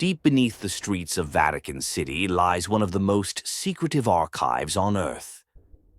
Deep beneath the streets of Vatican City lies one of the most secretive archives on Earth.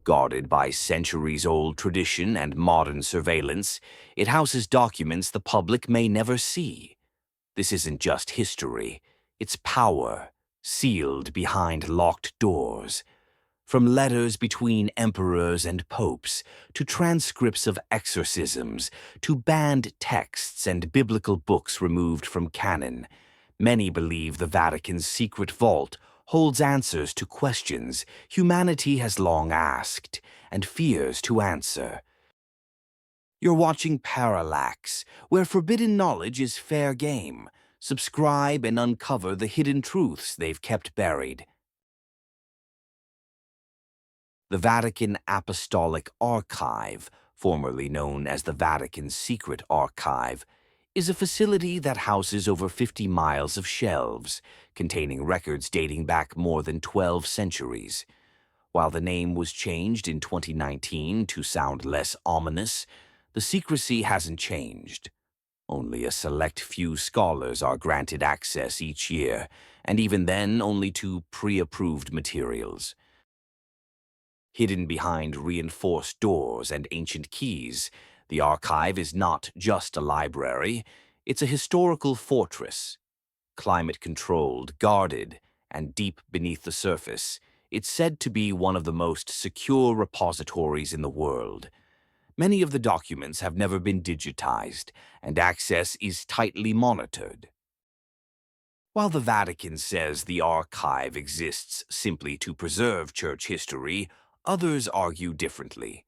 Guarded by centuries-old tradition and modern surveillance, it houses documents the public may never see. This isn't just history, it's power, sealed behind locked doors. From letters between emperors and popes, to transcripts of exorcisms, to banned texts and biblical books removed from canon, many believe the Vatican's secret vault holds answers to questions humanity has long asked and fears to answer. You're watching Parallax, where forbidden knowledge is fair game. Subscribe and uncover the hidden truths they've kept buried. The Vatican Apostolic Archive, formerly known as the Vatican Secret Archive, is a facility that houses over 50 miles of shelves, containing records dating back more than 12 centuries. While the name was changed in 2019 to sound less ominous, the secrecy hasn't changed. Only a select few scholars are granted access each year, and even then only to pre-approved materials. Hidden behind reinforced doors and ancient keys, the archive is not just a library, it's a historical fortress. Climate-controlled, guarded, and deep beneath the surface, it's said to be one of the most secure repositories in the world. Many of the documents have never been digitized, and access is tightly monitored. While the Vatican says the archive exists simply to preserve church history, others argue differently.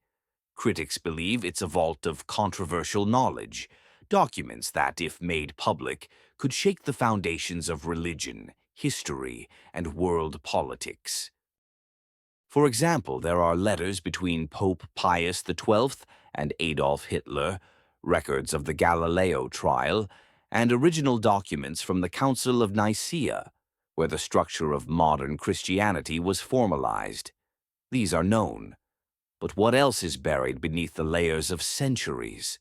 Critics believe it's a vault of controversial knowledge, documents that, if made public, could shake the foundations of religion, history, and world politics. For example, there are letters between Pope Pius XII and Adolf Hitler, records of the Galileo trial, and original documents from the Council of Nicaea, where the structure of modern Christianity was formalized. These are known. But what else is buried beneath the layers of centuries?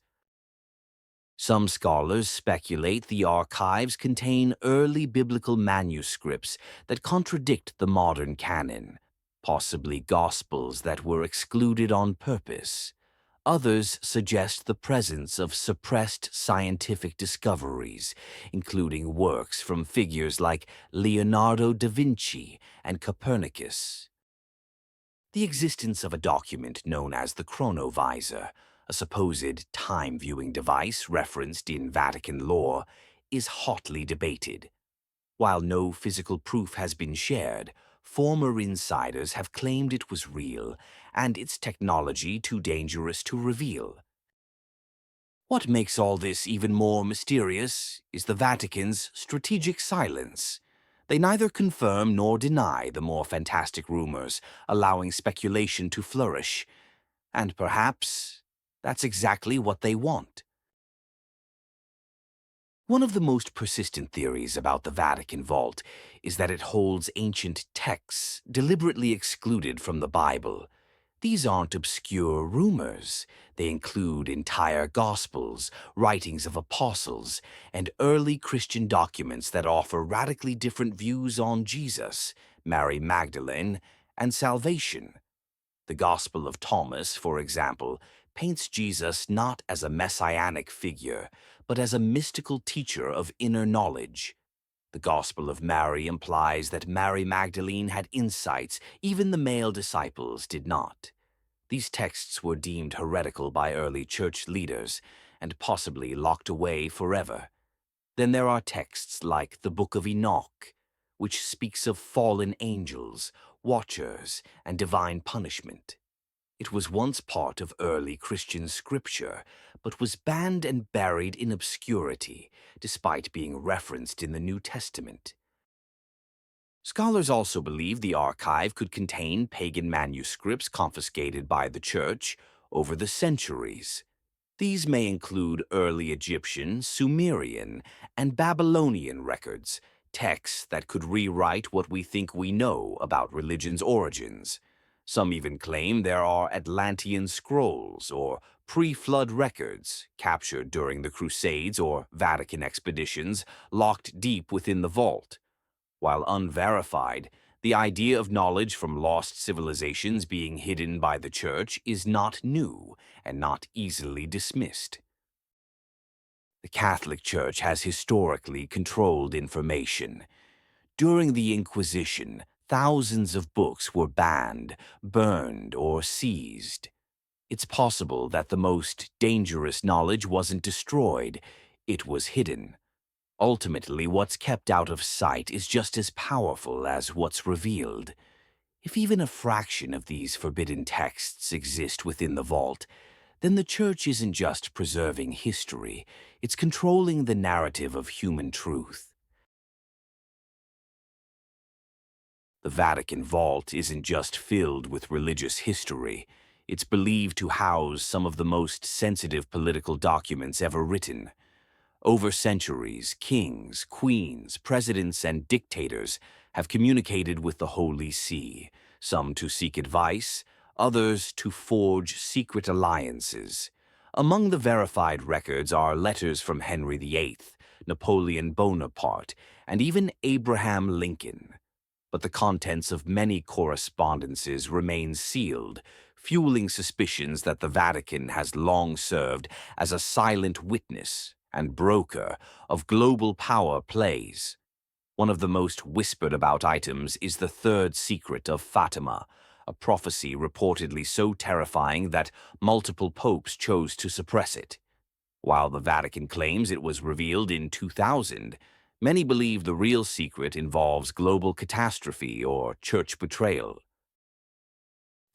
Some scholars speculate the archives contain early biblical manuscripts that contradict the modern canon, possibly Gospels that were excluded on purpose. Others suggest the presence of suppressed scientific discoveries, including works from figures like Leonardo da Vinci and Copernicus. The existence of a document known as the chronovisor, a supposed time-viewing device referenced in Vatican lore, is hotly debated. While no physical proof has been shared, former insiders have claimed it was real and its technology too dangerous to reveal. What makes all this even more mysterious is the Vatican's strategic silence. They neither confirm nor deny the more fantastic rumors, allowing speculation to flourish. And perhaps that's exactly what they want. One of the most persistent theories about the Vatican Vault is that it holds ancient texts deliberately excluded from the Bible. These aren't obscure rumors. They include entire Gospels, writings of apostles, and early Christian documents that offer radically different views on Jesus, Mary Magdalene, and salvation. The Gospel of Thomas, for example, paints Jesus not as a messianic figure, but as a mystical teacher of inner knowledge. The Gospel of Mary implies that Mary Magdalene had insights even the male disciples did not. These texts were deemed heretical by early church leaders and possibly locked away forever. Then there are texts like the Book of Enoch, which speaks of fallen angels, watchers, and divine punishment. It was once part of early Christian scripture, but was banned and buried in obscurity, despite being referenced in the New Testament. Scholars also believe the archive could contain pagan manuscripts confiscated by the Church over the centuries. These may include early Egyptian, Sumerian, and Babylonian records, texts that could rewrite what we think we know about religion's origins. Some even claim there are Atlantean scrolls or pre-flood records captured during the Crusades or Vatican expeditions locked deep within the vault. While unverified, the idea of knowledge from lost civilizations being hidden by the Church is not new and not easily dismissed. The Catholic Church has historically controlled information. During the Inquisition, thousands of books were banned, burned, or seized. It's possible that the most dangerous knowledge wasn't destroyed, it was hidden. Ultimately, what's kept out of sight is just as powerful as what's revealed. If even a fraction of these forbidden texts exist within the vault, then the Church isn't just preserving history, it's controlling the narrative of human truth. The Vatican Vault isn't just filled with religious history, it's believed to house some of the most sensitive political documents ever written. Over centuries, kings, queens, presidents, and dictators have communicated with the Holy See, some to seek advice, others to forge secret alliances. Among the verified records are letters from Henry VIII, Napoleon Bonaparte, and even Abraham Lincoln. But the contents of many correspondences remain sealed, fueling suspicions that the Vatican has long served as a silent witness and broker of global power plays. One of the most whispered about items is the third secret of Fatima, a prophecy reportedly so terrifying that multiple popes chose to suppress it. While the Vatican claims it was revealed in 2000, many believe the real secret involves global catastrophe or church betrayal.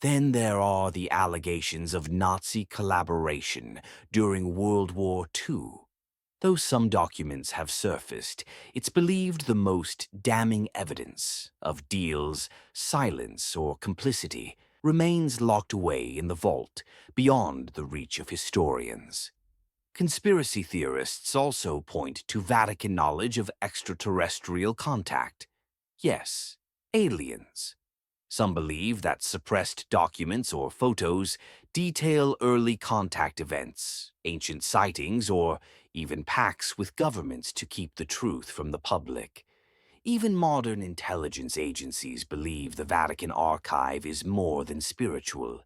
Then there are the allegations of Nazi collaboration during World War II. Though some documents have surfaced, it's believed the most damning evidence of deals, silence, or complicity remains locked away in the vault, beyond the reach of historians. Conspiracy theorists also point to Vatican knowledge of extraterrestrial contact. Yes, aliens. Some believe that suppressed documents or photos detail early contact events, ancient sightings, or even pacts with governments to keep the truth from the public. Even modern intelligence agencies believe the Vatican archive is more than spiritual.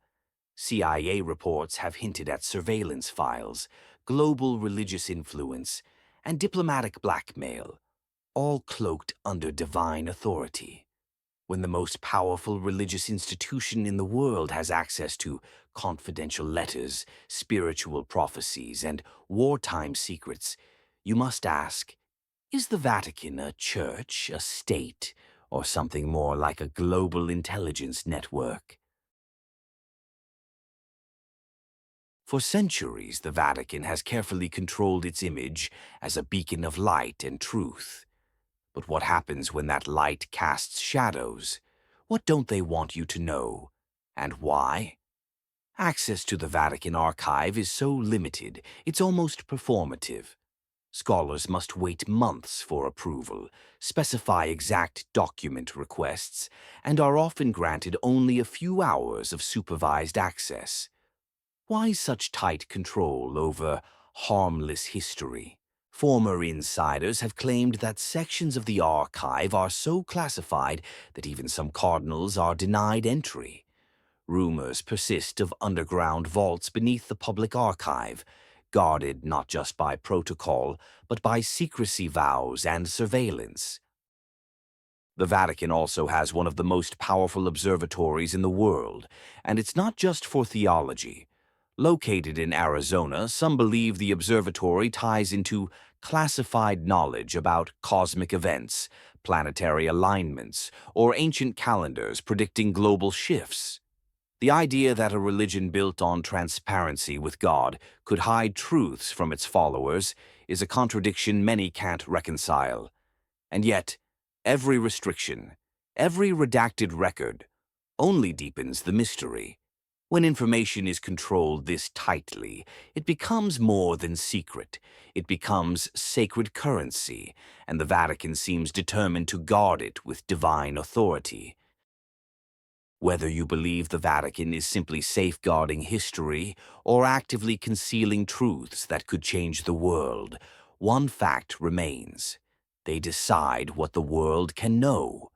CIA reports have hinted at surveillance files, global religious influence, and diplomatic blackmail, all cloaked under divine authority. When the most powerful religious institution in the world has access to confidential letters, spiritual prophecies, and wartime secrets, you must ask, is the Vatican a church, a state, or something more like a global intelligence network? For centuries, the Vatican has carefully controlled its image as a beacon of light and truth. But what happens when that light casts shadows? What don't they want you to know? And why? Access to the Vatican archive is so limited, it's almost performative. Scholars must wait months for approval, specify exact document requests, and are often granted only a few hours of supervised access. Why such tight control over harmless history? Former insiders have claimed that sections of the archive are so classified that even some cardinals are denied entry. Rumors persist of underground vaults beneath the public archive, guarded not just by protocol, but by secrecy vows and surveillance. The Vatican also has one of the most powerful observatories in the world, and it's not just for theology. Located in Arizona, some believe the observatory ties into classified knowledge about cosmic events, planetary alignments, or ancient calendars predicting global shifts. The idea that a religion built on transparency with God could hide truths from its followers is a contradiction many can't reconcile. And yet, every restriction, every redacted record, only deepens the mystery. When information is controlled this tightly, it becomes more than secret. It becomes sacred currency, and the Vatican seems determined to guard it with divine authority. Whether you believe the Vatican is simply safeguarding history or actively concealing truths that could change the world, one fact remains. They decide what the world can know.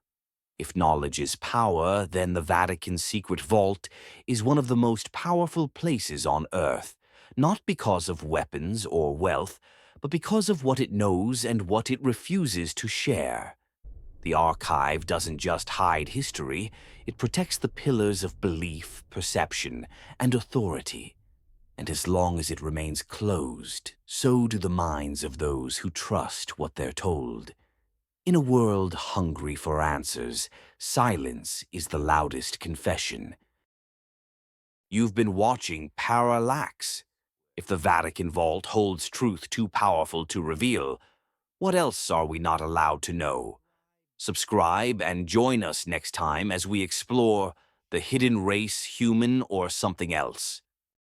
If knowledge is power, then the Vatican's secret vault is one of the most powerful places on Earth, not because of weapons or wealth, but because of what it knows and what it refuses to share. The archive doesn't just hide history, it protects the pillars of belief, perception, and authority. And as long as it remains closed, so do the minds of those who trust what they're told. In a world hungry for answers, silence is the loudest confession. You've been watching Parallax. If the Vatican Vault holds truth too powerful to reveal, what else are we not allowed to know? Subscribe and join us next time as we explore the hidden race, human or something else.